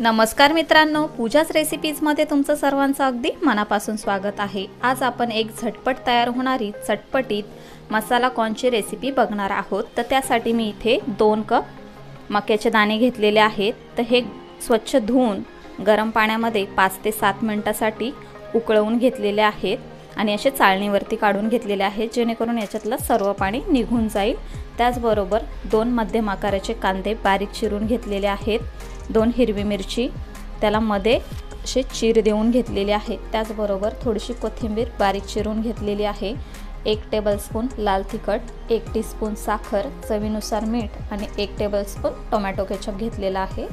नमस्कार मित्रांनो, पूजाच रेसिपीजमध्ये तुमचं सर्वांचं अगदी मनापासून स्वागत आहे। आज आपण एक झटपट तयार होणारी चटपटीत मसाला कॉर्नची रेसिपी बघणार आहोत। तर त्यासाठी मी इथे 2 कप मक्याचे दाणे घेतलेले आहेत। तर हे स्वच्छ धुवून गरम पाण्यामध्ये 5 ते 7 मिनिटांसाठी उकळवून घेतलेले आहेत आणि असे चाळणीवरती काढून घेतलेले आहेत, जेणेकरून याच्यातलं सर्व पाणी निघून जाईल। त्याचबरोबर 2 मध्यम आकाराचे कांदे बारीक चिरून घेतलेले आहेत, 2 हिरवी मिरची त्याला मध्ये असे चीर देऊन घेतलेले आहेत। त्याचबरोबर थोडीशी कोथिंबीर बारीक चिरून घेतलेली आहे, 1 टेबलस्पून लाल तिखट, 1 टीस्पून साखर, चवीनुसार मीठ आणि 1 टेबलस्पून टोमॅटो केचप घेतलेला आहे।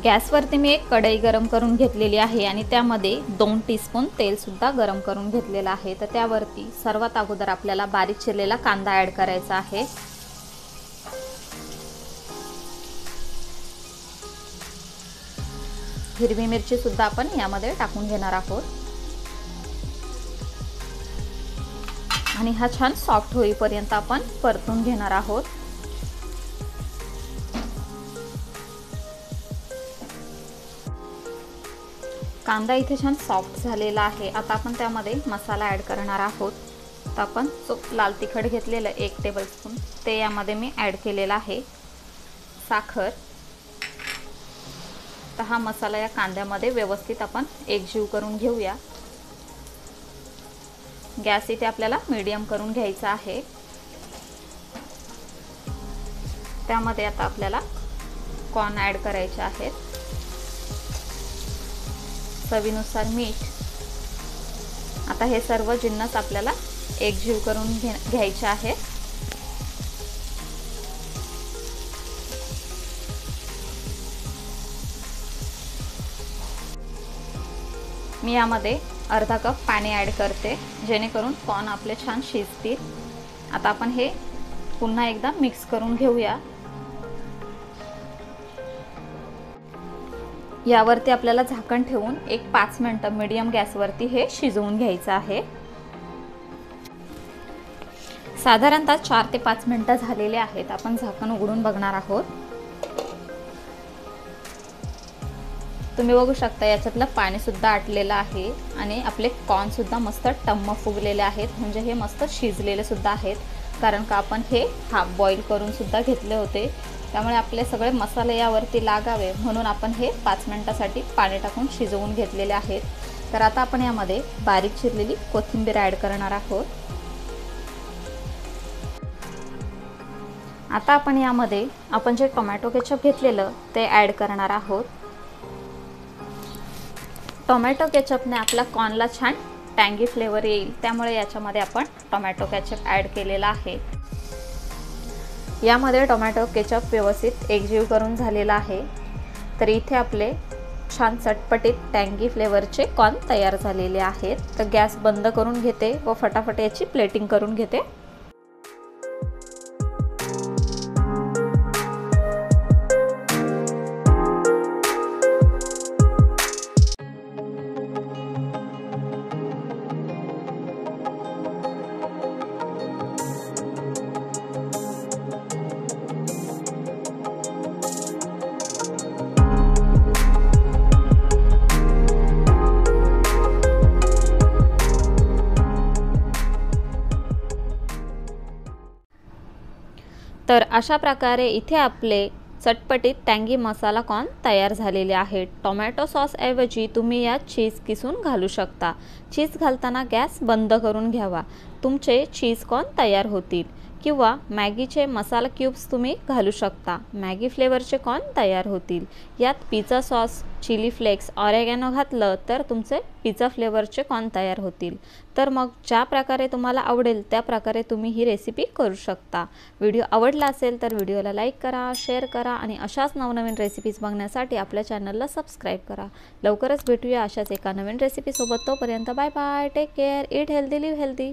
गॅसवरती मी एक कढई गरम करून घेतलेली आहे आणि त्यामध्ये 2 टीस्पून तेल सुद्धा गरम करून घेतलेलं आहे। तर त्यावरती सर्वात अगोदर आपल्याला बारीक चिरलेला कांदा ॲड करायचा आहे। हिरवी मिरची सुद्धा आपण यामध्ये टाकून घेणार आहोत आणि हा छान सॉफ्ट होईपर्यंत आपण परतून घेणार आहोत। कांदा इथे छान सॉफ्ट झालेला आहे। आता आपण त्यामध्ये मसाला ॲड करणार आहोत। तर आपण लाल तिखट घेतलेलं 1 टेबलस्पून ते यामध्ये मी ॲड केलेला आहे, साखर। तर हा मसाला या कांद्यामध्ये व्यवस्थित आपण एकजीव करून घेऊया। गॅस इथे आपल्याला मीडियम करून घ्यायचा आहे। त्यामध्ये आता आपल्याला कॉर्न ॲड करायचे आहेत, चवीनुसार मीठ। आता हे सर्व जिन्नस आपल्याला एकजीव करून घ्यायचे आहे। मी यामध्ये अर्धा कप पाणी ॲड करते, जेणेकरून कॉर्न आपले छान शिजतील। आता आपण हे पुन्हा एकदा मिक्स करून घेऊया। यावरती आपल्याला झाकण ठेवून एक 5 मिनिटं मीडियम गॅसवरती हे शिजवून घ्यायचं आहे। साधारणतः 4 ते 5 मिनिटं झालेले आहेत। आपण झाकण उघडून बघणार आहोत। तुम्ही बघू शकता याच्यातलं पाणी सुद्धा आटलेलं आहे आणि आपले कॉर्न सुद्धा मस्त टम्म फुगलेले आहेत, म्हणजे हे मस्त शिजलेले सुद्धा आहेत। कारण का आपण हे हाफ बॉईल करून सुद्धा घेतले होते, त्यामुळे आपले सगळे मसाले यावरती लागावे म्हणून आपण हे 5 मिनिटांसाठी पाणी टाकून शिजवून घेतलेले आहेत। तर आता आपण यामध्ये बारीक चिरलेली कोथिंबीर ॲड करणार आहोत। आता आपण यामध्ये आपण जे टोमॅटो केचप घेतलेलं ते ॲड करणार आहोत। टोमॅटो केचपने आपला कॉर्नला छान टँगी फ्लेवर येईल, त्यामुळे याच्यामध्ये आपण टोमॅटो केचप ॲड केलेला आहे। यामध्ये टोमॅटो केचप व्यवस्थित एकजीव करून झालेला आहे। तर इथे आपले छान चटपटीत टँगी फ्लेवरचे कॉर्न तयार झालेले आहेत। तर गॅस बंद करून घेते व फटाफट याची प्लेटिंग करून घेते। तर अशा प्रकारे इथे आपले चटपटीत टँगी मसाला कॉर्न तयार झालेले आहेत। टोमॅटो सॉस ऐवजी तुम्ही यात चीज किसून घालू शकता। चीज घालताना गॅस बंद करून घ्यावा, तुमचे चीज कॉर्न तयार होतील। किंवा मॅगीचे मसाला क्यूब्स तुम्ही घालू शकता, मॅगी फ्लेवरचे कॉर्न तयार होतील। यात पिझ्झा सॉस, चिली फ्लेक्स, ऑरेगॅनो घातलं तर तुमचे पिझ्झा फ्लेवरचे कॉर्न तयार होतील। तर मग ज्या प्रकारे तुम्हाला आवडेल त्या प्रकारे तुम्ही ही रेसिपी करू शकता। व्हिडिओ आवडला असेल तर व्हिडिओला लाईक करा, शेअर करा आणि अशाच नवनवीन रेसिपीज बघण्यासाठी आपल्या चॅनलला सबस्क्राईब करा। लवकरच भेटूया अशाच एका नवीन रेसिपीसोबत। तोपर्यंत bye bye, take care, eat healthy, live healthy.